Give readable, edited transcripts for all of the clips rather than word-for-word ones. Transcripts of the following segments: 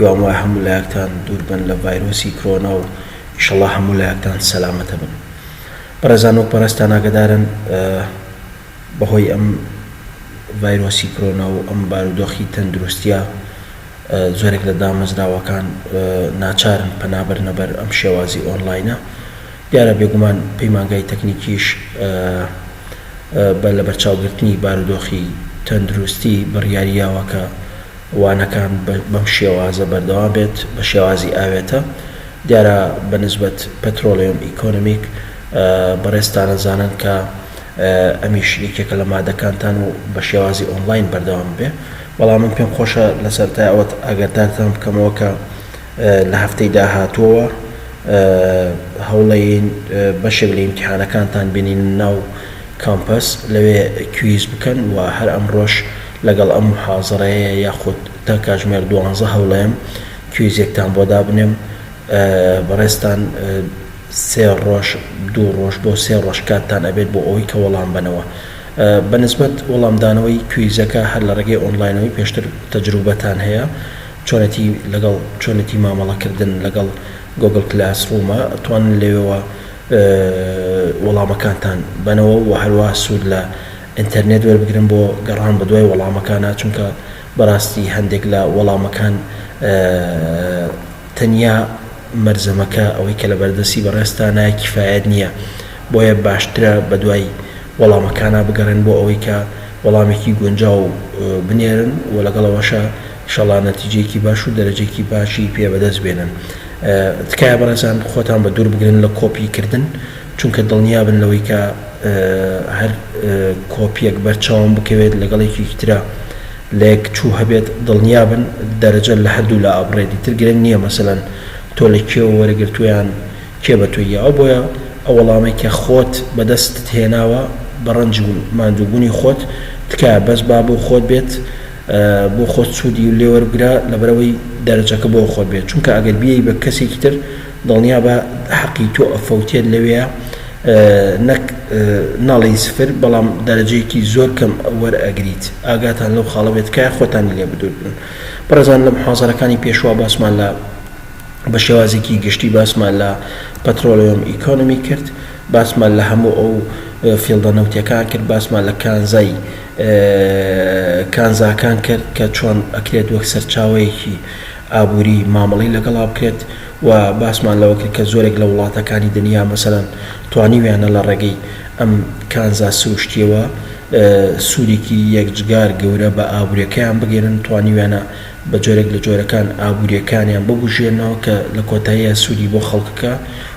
هیوام وای هەموو لایەکتان دوور بن لە ڤایرۆسی کۆرۆنا و ئینشەڵڵا هەموو لایەکتان سەلامەتە بن. بەڕێزان و پەرستان ئاگادارن بەهۆی ئەم ڤایرۆسی کۆرۆنا و ئەم بارودۆخی تەندروستیە زۆرێک لە دامەزراوەکان ناچارن پەنابەرنەبەر ئەم شێوازی ئۆنلاینە. دیارە بێگومان پەیمانگای تەکنیکیش لە بەرچاوگرتنی بارودۆخی تەندروستی بڕیاریاوە کە وانەکان بەم شێوازە بەردەوام بێت بە شێوازی ئاوێتە. دیارە بەنسبەت پەترۆلیۆم ئیکۆنۆمیک بەڕێستانە زانن کە ئەمیش یەکێکە لە مادەکانتان و بە شێوازی ئۆنلاین بەردەوام بێ. بەڵام من پێم خۆشە لە سەرەتای ئەوەت ئاگادارتان بکەمەوە کە لە هەفتەی داهاتووە هەوڵەیەین بەشێک لە ئیمتیحانەکانتان بینین ناو کامپەس لەوێ کویز بکەن و هەر ئەمڕۆژ لەگەڵ ئەم محازەرەیە یاخود تا کاتژمێر 12 هەوڵەیەم کویزێکتان بۆ دابنێم. بەڕێستان 3 ڕۆژ 2 ڕۆژ بۆ 3 ڕۆژ کاتتان ئەبێت بۆ ئەوەی کە وەڵام بنەوە. بەنسبەت وەڵامدانەوەی کویزەکە هەر لە ڕێگەی ئۆنلاینەوەی پێشتر تەجروبەتان هەیە چۆنەتی مامەڵەکردن لەگەڵ گۆگل کلاسڕوومە ئەتوانن لەوێەوە وەڵامەکانتان بنەوە و هەروە سوود لە ئینتەرنێت وەربگرن بۆ گەڕان بە دوای وەڵامەکانە، چونکە بەڕاستی هەندێک لە وەڵامەکان تەنیا مەرزەمەکە ئەوەی کە لە بەردەستی بەڕێستانە کیفایەت نییە، بۆیە باشترە بە دوای وەڵامەکانە بگەڕێن بۆ ئەوەی کە وەڵامێکی گونجاو بنێرن و لەگەڵەوەشە ئینشەڵڵا نەتیجەیەکی باش و دەرەجەیەکی باشی پێ بەدەست بێنن. تکایە بەڕێزان خۆتان بە دوور بگرن لە کۆپیکردن، چونکە دڵنیابن لەوەی کە هەر کۆپیەک بەرچاوم بکەوێت لەگەڵێکی ترە لە یەک چوو هەبێت دڵنیابن دەرەجە لە هەردوو لە ئابڕێتی تر گرنگ نییە مەسەلەن تۆ لە کێوە وەرەگرتویان کێ بە تویەوە. بۆیە ئەو وەڵامێکە خۆت بەدەستت هێناوە بە ڕەنج و ماندووبوونی خۆت تکایە بەس با بۆ خۆت بێت، بۆ خۆت سوودی و لێوەربگرە لەبەرەوەی دەرەجەکە بۆ خۆت بێت، چونکە ئەگەر بیەی بە کەسێکی تر دڵنیا بە حەقی تۆ ئەفەوتێت لەوەیە نەک ناڵی سفر بەڵام دەرەجەیەکی زۆر کەم وەرئەگریت. ئاگاتان لەو خاڵە بێت کە خۆتانی لێ بدور بن. بەڕێزان لە محازەرەکانی پێشوا باسمان لە بە شێوازێکی گشتی باسمان لە پەترۆلیۆم ئیکۆنۆمی کرد، باسمان لە هەموو ئەو فیڵدە نەوتیەکان کرد، باسمان لە کانزاکان کرد کە چۆن ئەکرێت وەک سەرچاوەیەکی ئابووری مامەڵی لەگەڵا بکرێت و باسمان لەوە کرد کە زۆرێک لە وڵاتەکانی دنیا مەسەلەن توانیویانە لە ڕێگەی ئەم کانزا سروشتیەوە سوودێکی یەکجگار گەورە بە ئابووریەکەیان بگێرن، توانیویانە بە جۆرێک لە جۆرەکان ئابووریەکانیان ببژێنەوە کە لە کۆتاییە سوودی بۆ خەڵکەکە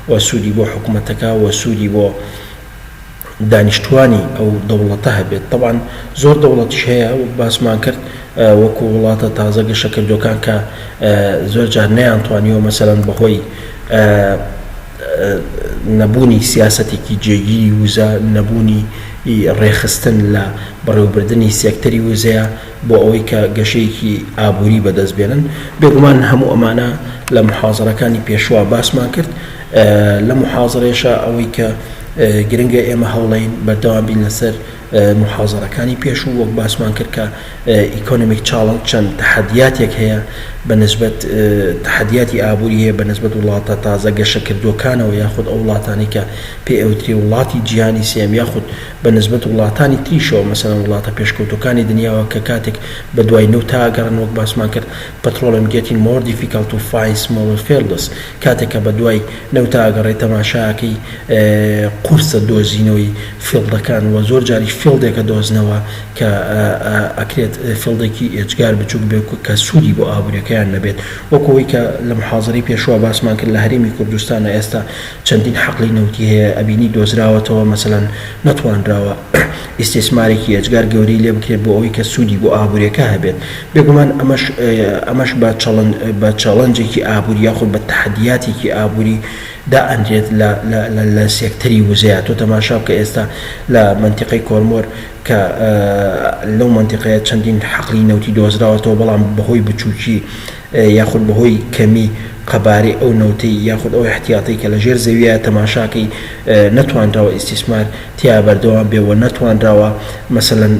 و سوودی بۆ حکوومەتەکە و سوودی بۆ دانیشتوانی ئەو دەوڵەتە هەبێت. طبعاً زۆر دەوڵەتیش هەیە و باسمان کرد وەکو وڵاتە تازە گەشەکردوەکان کە زۆر جار نەیانتوانیەوە مەسەلەن بەهۆی نەبوونی سیاسەتێکی جێگیری وزە، نەبوونی ڕێخستن لە بەڕێوەبردننی سێکتەری وزەیە بۆ ئەوەی کە گەشەیەکی ئابووری بەدەست بێنن. بێگومان هەموو ئەمانە لە محازەرەکانی پێشوا باسمان کرد. لە محازەرێشە ئەوەی کە گرنگە ئێمە هەوڵین بەردەوام بین لەسەر محازەرەکانی پێش و وەک باسمان کرد کە ئیکۆنۆمیک چاڵنج چەند تەحەدیاتێک هەیە بەنسبەت تەحەدیاتی ئابووری هەیە بەنسبەت وڵاتە تازە گەشەکردوەکانەوە یاخود ئەو وڵاتانی کە پێ ئەوتری وڵاتی جیهانی سێم یاخود بەنسبەت وڵاتانی تریشەوە مەسەلەن وڵاتە پێشکەوتوەکانی دنیاوە کە کاتێک بە دوای نەوت ئاگەڕن وەک باسمان کرد petroleum getting more difficult to find smaller fields، کاتێکە بە دوای نەوت ئاگەڕێت تەماشاکەی قورسە دۆزینەوەی فیڵدەکان و زۆر جاری فیڵدێکە دۆزنەوە کە ئەکرێت فیڵدێکی ئێجگار بچووک بێت کە سوودی بۆ ئابووریەکەیان نەبێت. وەکەوەی کە لە محازەرەی پێشوە باسمان کرد لە هەرێمی کوردستانە ئێستا چەندین حەقلی نەوتی هەیە ئەبینی دۆزراوەتەوە مەسەلەن نەتوانراوە ئیسtisمارێکی ئێجگار گەورەی لێ بکرێت بۆ ئەوەی کە سوودی بۆ ئابووریەکە هەبێت. بێگومان ئەمەش بە چاڵەنجێکی ئابووری یاخود بە تەحەدیاتێکی ئابووری دائەنرێت لە سێکتەری وزەیە. تۆ تەماشا بکە ئێستا لە منتیقەی کۆرمۆر کە لەو منتیقەیە چەندین حەقلی نەوتی دۆزراوەتەوە بەڵام بەهۆی بچووکی یاخود بەهۆی کەمی قەبارەی ئەو نەوتەی یاخود ئەو احتیاطی کە لە ژێر زەویە تەماشاکەی نەتوانراوە ئیسیسمار تیا بەردەوام بێەوە نەتوانراوە مەسەلەن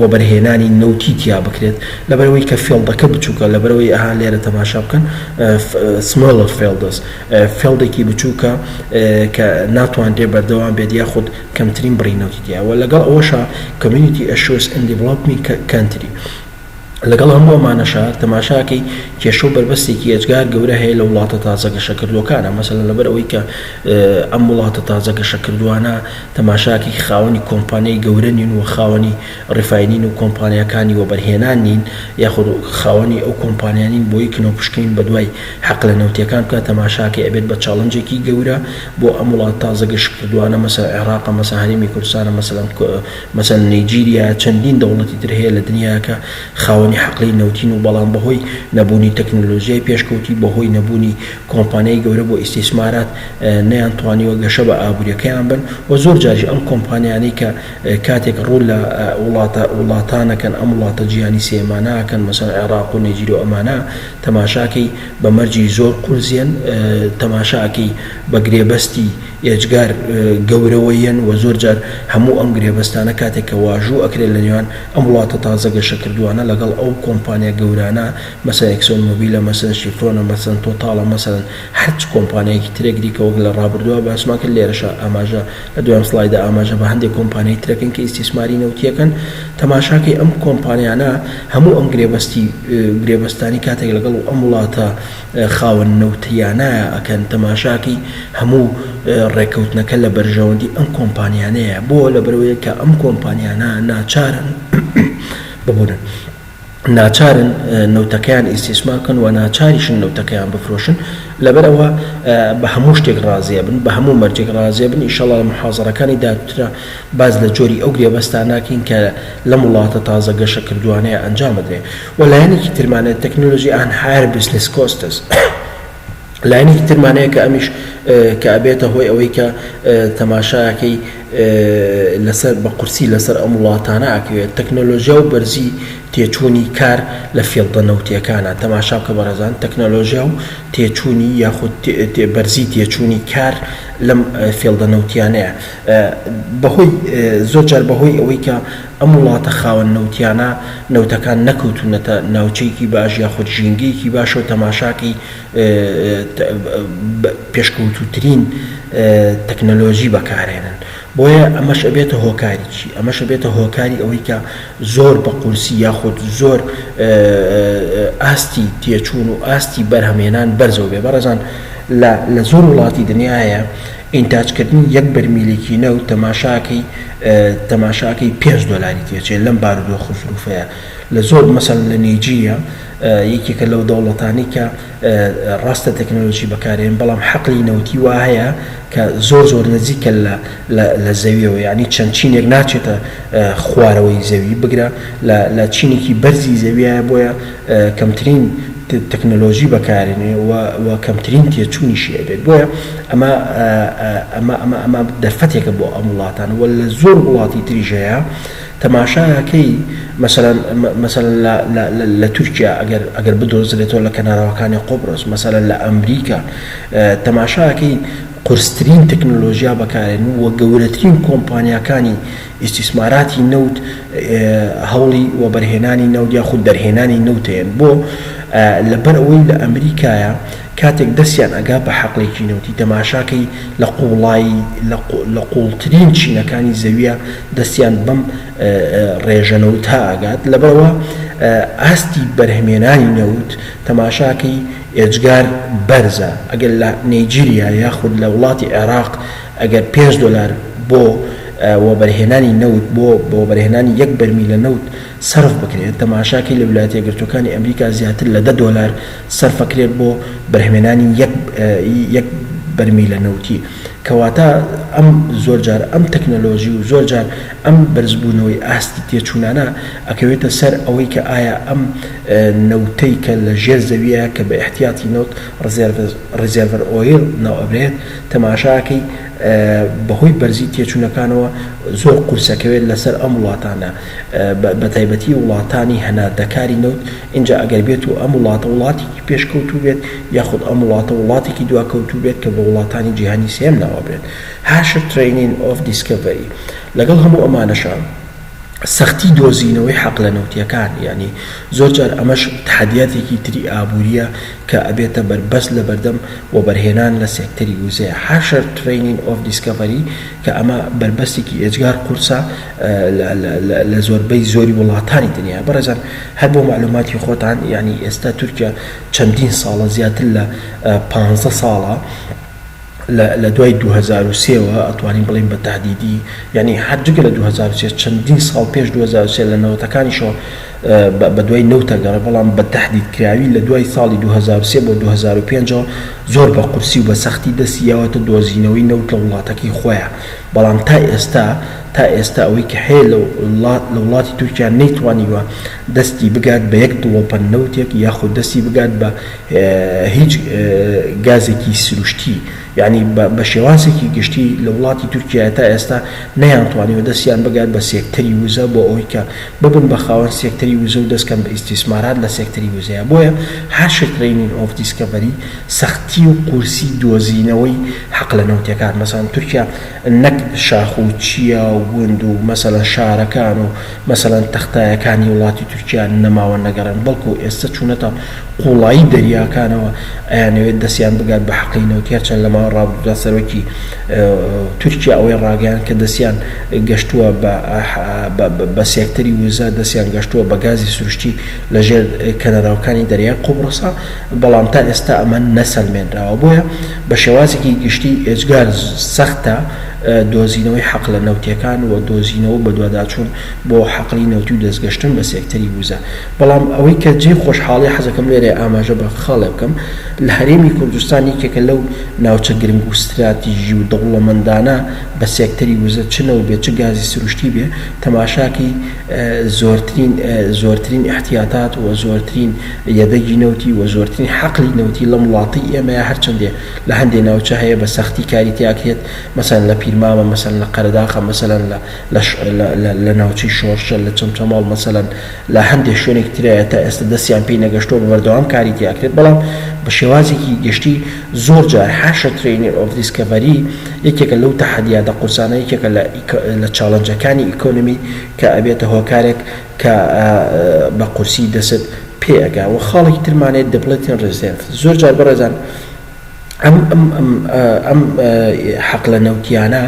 وەبەرهێنانی نەوتی تیا بکرێت لەبەرەوەی کە فێڵدەکە بچووکە لەبەرەوەی ئەها لێرە تەماشا بکەن سمۆڵر فێڵدەس فێڵدێکی بچووکە کە ناتوانرێ بەردەوام بێت یاخود کەمترین بڕی نەوتیتیاوە لەگەڵ ئەوەشە community assurance and development country لەگەڵ هەموو ئەمانەشە تەماشاکەی کێشە و بربەستێکی ئەجگار گەورە هەیە لە وڵاتە تازە گەشەکردوەکانە مەسەلەن لەبەر ئەوەی کە ئەم وڵاتە تازە گەشەکردووانە تەماشاکی خاوەنی کۆمپانیای گەورە نین و خاوەنی ڕیفاینین و کۆمپانیەکانی وەبەرهێنان نین یاخود خاوەنی ئەو کۆمپانیانین بۆی کنەوە پشکین بە دوای حەق لە نەوتیەکان بکات تەماشاکەی ئەبێت بە چاڵنجێکی گەورە بۆ ئەم وڵات تازە گەشەکردووانە مەسەلەن عێراق مەسەلەن هەرێمی کوردستانە مەسەلەن نایجیریا چەندین دەوڵەتی تر هەیە لە دنیاە کە خاوەنی حقلی نەوتین و بەڵام بەهۆی نەبوونی تەکنۆلۆژیای پێشکەوتی بەهۆی نەبوونی کۆمپانیای گەورە بۆ ئیسیسمارات نەیانتوانیوە گەشە بە ئابوووریەکەیان بن و زۆر جاری ئەم کۆمپانیانەی کە کاتێک ڕوو لە وڵاتانەکەن ئەم وڵاتە جیهانی سێمانەکەن مەسەلەن عێراق و نایجیریا و ئەمانە تەماشاکەی بە مەرجی زۆر قورزیان تەماشاکەی بە گرێبەستی ئێجگار گەورەوەیەن و زۆر جار هەموو ئەم گرێبەستانە کاتێک کە واژوو ئەکرێت لە نێوان ئەم وڵاتە تازە گەشەکردووانە لەگەڵ ئەو کۆمپانیا گەورانە مەسەلەن ئەکسۆن مۆبیلە مەسەلەن شیفرۆنە مەسەلەن تۆتاڵە مەسەلەن هەرچ کۆمپانیایەکی ترێک دیکە وەک لە ڕابردووە باسمان کرد لێرەشە ئاماژە لە دوایم سڵایدا ئاماژە بە هەندێک کۆمپانیای ترەکەن کە ئیسیسماری نەوتیەکەن تەماشاکەی ئەم کۆمپانیانە هەموو ئەم گرێبەستانی کاتێک لەگەڵ ئەم وڵاتە خاوەن نەوتیانە ئەکەن تەماشاکەی هەموو ڕێکەوتنەکە لە بەرژەوەندی ئەم کۆمپانیانەیە بۆ لەبەرەوەی کە ئەم کۆمپانیانە ناچارن ببوونن ناچارن نەوتەکەیان ئیسیسمارکەن و ناچاریشن نەوتەکەیان بفرۆشن لەبەرەوە بە هەموو شتێک ڕازیە بن بە هەموو مەرجێک ڕازیە بن ئینشەڵڵا لە محازەرەکانی داوترە باز لە جۆری ئەو گرێبەستان ناکەین کە لەم وڵاتە تازە گەشەکردووانەیە ئەنجام بدرێ و لایەنێکی ترمانێت تەکنۆلۆژی ئان هایر بزنس کۆستس لایەنێکی ترمانەیە کە ئەمیش کە ئەبێتە هۆی ئەوەی کە تەماشایەکەی لەسەر بە قورسی لەسەر ئەم وڵاتانە ئاکەوێت تەکنۆلۆژیا و بەرزی تێچوونی کار لە فێڵدە نەوتیەکانە تەماشا بکە بەڕێزان تەکنۆلۆژیا و تێچوونی یاخود بەرزی تێچوونی کار لەم فێڵدە نەوتیانەیە بەهۆی زۆر جار بەهۆی ئەوەی کە ئەم وڵاتە خاوەن نەوتیانە نەوتەکان نەکەوتونەتە ناوچەیەکی باش یاخود ژینگەیەکی باش و تەماشاکەی پێشکەوتوترین تەکنۆلۆژی بەکارێنن بۆیە ئەمەش ئەبێتە هۆکاری چی ئەمەش ئەبێتە هۆکاری ئەوەی کە زۆر بە قورسی یاخود زۆر ئاستی تێچوون و ئاستی بەرهەمێنان بەرزەوە بێ بەڕێزان لە زۆر وڵاتی دنیاە ئینتاجکردنی یەک بەرمیلێکی نەوت تەماشاکەی $5 تێچێت لەم بارودۆخ و فروفەیە لە زۆر مەسەلەن لە نایجیریا یەکێکە لەو دەوڵەتانی کە ڕاستە تەکنۆلۆژی بەکارێن بەڵام حەقلی نەوتی وا هەیە کە زۆر نزیکە لە زەویەوە یعنی چەند چینێک ناچێتە خوارەوەی زەوی بگرە لە چینێکی بەرزی زەویە بۆیە کەمترین تەکنۆلۆژی بەکارێنێ و کەمترین تێچوونیشی ئەبێت بۆیە ئەمە دەرفەتێکە بۆ ئەم وڵاتانە و لە زۆر وڵاتی تریژەیە تەماشاکەی مەسەلەن لە تورکیا ئەگەر بدۆزرێتەوە لە کەناراوەکانی قۆبرۆس مەسەلەن لە ئەمریکا تەماشاکەی قورسترین تەکنۆلۆژیا بەکارێن و گەورەترین کۆمپانیاکانی ئیسیسماراتی نەوت هەوڵی وەبەرهێنانی نەوت یاخود دەرهێنانی نەوتێن بۆ لەبەر ئەوەی لە ئەمریکایە کاتێک دەستیان ئەگا بە حەقڵێکی نەوتی تەماشاکەی لە قوڵترین چینەکانی زەویە دەستیان بەم ڕێژەنەوتە ئاگات لەبەرەوە ئاستی بەرهەمێنانی نەوت تەماشاکەی ئێجگار بەرزە ئەگەر لە نایجیریا یاخود لە وڵاتی عێراق ئەگەر $5 بۆ وەبەرهێنانی نەوت بۆ وەبەرهێنانی یەک بەرمیلە نەوت سەرف بکرێت تەماشاکەی لە ویلایەتە یەکگرتووەکانی ئەمریکا زیاتر لە $10 سەرفەکرێت بۆ بەرهەمێنانی یەک بەرمیلە نەوتی کەواتە ئەم زۆر جار ئەم تەکنەلۆژی و زۆر جار ئەم بەرزبوونەوەی ئاستی تێچوونانە ئەکەوێتە سەر ئەوەی کە ئایا ئەم نەوتەی کە لە ژێر زەویە کە بە احتیاتی نەوت ڕزێرڤەر ئۆیل ناو ئەبرێت تەماشاکەی بەهۆی بەرزی تێچوونەکانەوە زۆر قورسەکەوێت لەسەر ئەم وڵاتانە بە تایبەتی وڵاتانی هەناردەکاری نەوت اینجا ئەگەر بێت و ئەم وڵاتە وڵاتێکی پێشکەوتوو بێت یاخود ئەم وڵاتە وڵاتێکی دواکەوتوو بێت کە بە وڵاتانی جیهانی سێم ناوەبرێت هاشر ترینینگ ئۆف دیسکەڤەری لەگەڵ هەموو ئەمانەشە سەختی دۆزینەوەی حەق لە نەوتیەکان ینی زۆر جار ئەمەش تحدیاتێکی تری ئابووریە کە ئەبێتە بەربەست لە بەردەم و بەرهێنان لە سێکتەری وزەیە هاشر ترینینگ ئۆف دیسکەڤەری کە ئەمە بربەستێکی ئێجگار قورسە لە زۆربەی زۆری وڵاتانی دنیا بەڕێزان هەر بۆ معلوماتی خۆتان ینی ئێستا تورکیا چەندین ساڵە زیاتر لە 15 ساڵە لە دوای 2003ەوە ئەتوانین بڵین بە تهدیدی یعنی هەرجگە لە 2003 چەندین ساڵ پێش 2003 لە نەوەتەکانیشەوە بە دوای نەوتە گەڕە بەڵام بە تهدیدکراوی لە دوای ساڵی 2003 بۆ 2005 زۆر بە قورسی و بە سەختی دەستیاوەتە دۆزینەوەی نەوت لە وڵاتەکەی خۆیە بەڵام تا ئێستا ئەوەی کە هەیە لە وڵاتی تورکیا نەیتوانیوە دەستی بگات بە یەک دڵۆپە نەوتێک یاخود دەستی بگات بە هیچ گازێکی سروشتی یعنی بە شێوازێکی گشتی لە وڵاتی تورکیا تا ئێستا نەیانتوانیوە دەستیان بگات بە سێکتەری وزە بۆ ئەوەی کە ببن بە خاوەن سێکتەری وزە و دەستکەن بە ئیستیسمارات لە سێکتەری وزەیە بۆیە هاشر ترینینگ ئۆف دیسکەڤەری سەختی و قورسی دۆزینەوەی حەق لە نەوتیەکان مەسەڵەن تورکیا نەک شاخ و چیا و گوند و مەسەڵەن شارەکان و مەسەڵەن تەختایەکانی وڵاتی تورکیا نەماوە نەگەڕن بەڵکو ئێستا چوونەتە قوڵایی دەریاکانەوە ئەیانەوێت دەستیان بگات بە حەقی نەوتیە چەند لەماوە ڕابردوودا سەرۆکی تورکیا ئەوەی ڕاگەیان کە دەستیان گەشتووە بە سێکتەری وزە دەستیان گەشتووە بە گازی سروشتی لەژێر کەنەراوەکانی دەریای قوبڕسە بەڵام تا ئێستا ئەمە نەسەلمێنراوە بۆیە بە شێوازێکی گشتی ئێجگار سەختە دۆزینەوەی حەق لە نەوتیەکان و دۆزینەوە بە دوواداچوون بۆ حەقی نەوتی و دەستگەشتن بە سێکتەری وزە بەڵام ئەوەی کە جێ خۆشحاڵی حەزەکەم لێرە ئاماژە بە خاڵێ بکەم لە هەرێمی کوردستانی کێکە لەو ناوچە گرنگ و استراتیژی و دەوڵەمەندانە بە سێکتەری وزە چنەوە بێ چ گازی سروشتی بێ تەماشاکی زۆرترین احتیاطات و زۆرترین یەدەگی نەوتی و زۆرترین حەقی نەوتی لە وڵاتی ئێمەیە هەرچەندێ لە هەندێک ناوچە هەیە بە سەختی کاری تیاکرێت مەسەن لە پیرمامە مەسەن لە قەرداخە مەسەلەن لە ناوچەی شۆرشە لە چەمچەماڵ مەسەلەن لە هەندێک شوێنێک ترایە تا ئێستا دەستیان پێی نەگەشتۆ بەردەوام کاری تیاکرێت بەڵام بە شێوازێکی گشتی زۆر جار هاشر ترینینگ ئۆف دیسکەڤەری یەکێکە لەو تەحەدیاتە قورسانە یەکێکە لە چاڵەنجەکانی ئیکۆنۆمی کە ئەبێتە هۆکارێک کە بە قورسی دەست پێ ئەگا و خاڵێکی ترمانێت دەبڵێتین ڕزێرڤ زۆر جار بەڕێزان ئەم حەق لە نەوتیانە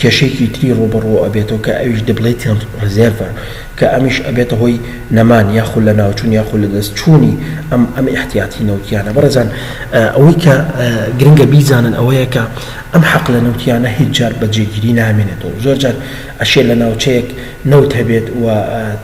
کێشەیەکی تری ڕوبەڕوو ئەبێتەوە کە ئەویش دەبڵێتین ڕزێرڤە کە ئەمیش ئەبێتە هۆی نەمان یاخود لە ناوچوون یاخود لە دەستچوونی ئەم احتیاتی نەوتیانە بەڕێزان ئەوەی کە گرنگە بیزانن ئەوەیە کە ئەم حەق لە نەوتیانە هیچ جار بەجێگیری نامێنێتەوە زۆر جار ئەشێ لە ناوچەیەک نەوت هەبێت و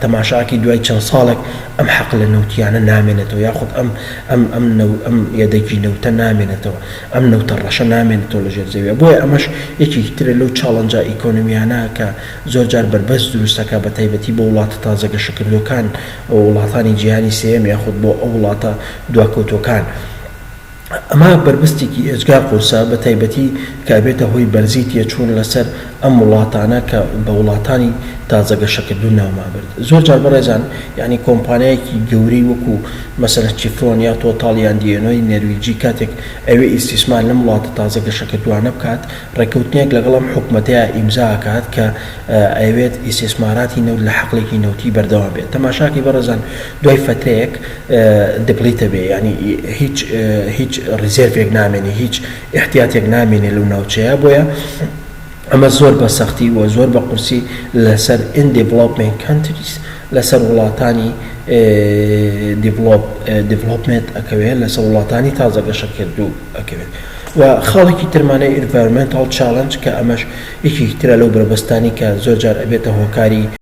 تەماشاکی دوای چەند ساڵێک ئەم حەق لە نەوتیانە نامێنێتەوە یاخود ئەم یەدەگی نەوتە نامێنێتەوە ئەم نەوتە ڕەشە نامێنێتەوە لەژێر زەویە بۆیە ئەمەش یەکێکی ترە لەو چاڵەنجە ئیکۆنۆمیانە کە زۆر جار بربەست دروستەکە بە تایبەتی بۆ وڵاتە تازەگەشەکردوەکان وڵاتانی جیهانی سێم یاخود بۆ ئەو وڵاتە دواکەوتوەکان ئەمە بربەستێکی ئێجگار قورسە بە تایبەتی کە بێتە هۆی بەرزی تێچوون لەسەر ئەم وڵاتانە کە بە وڵاتانی تازەگەشەکردو ناومابرد زۆر جار بەڕێزان یعنی کۆمپانیایەکی گەورەی وەکو مەسەلەن چیفرۆن یا تۆتاڵیان دیێنۆی نەرویجی کاتێک ئەوێ ئیستیسمار لەم وڵاتە تازەگەشەکردووانە بکات ڕێکەوتنێک لەگەڵم حکومەتەیە ئیمزا ئەکات کە ئەوێت ئیستیسماراتی نەوت لە حەقڵێکی نەوتی بەردەوام بێت تەماشاکی بەڕێزان دوای فترەیەک دەبڵیتە بێ ینی هیچ ڕزێرڤێک نامێنێ هیچ احتیاتێک نامێنێ لەو ناوچەیە بۆیە ئەمە زۆر بە سەختی و زۆر بە قورسی لەسەر in development countries لەسەر وڵاتانی development ئەکەوێت لەسەر وڵاتانی تازەگەشەکردوو ئەکەوێت و خاڵێکی ترمانەی environmental challenge کە ئەمەش یەکی ترە لەو بربەستانی کە زۆر جار ئەبێتە هۆکاری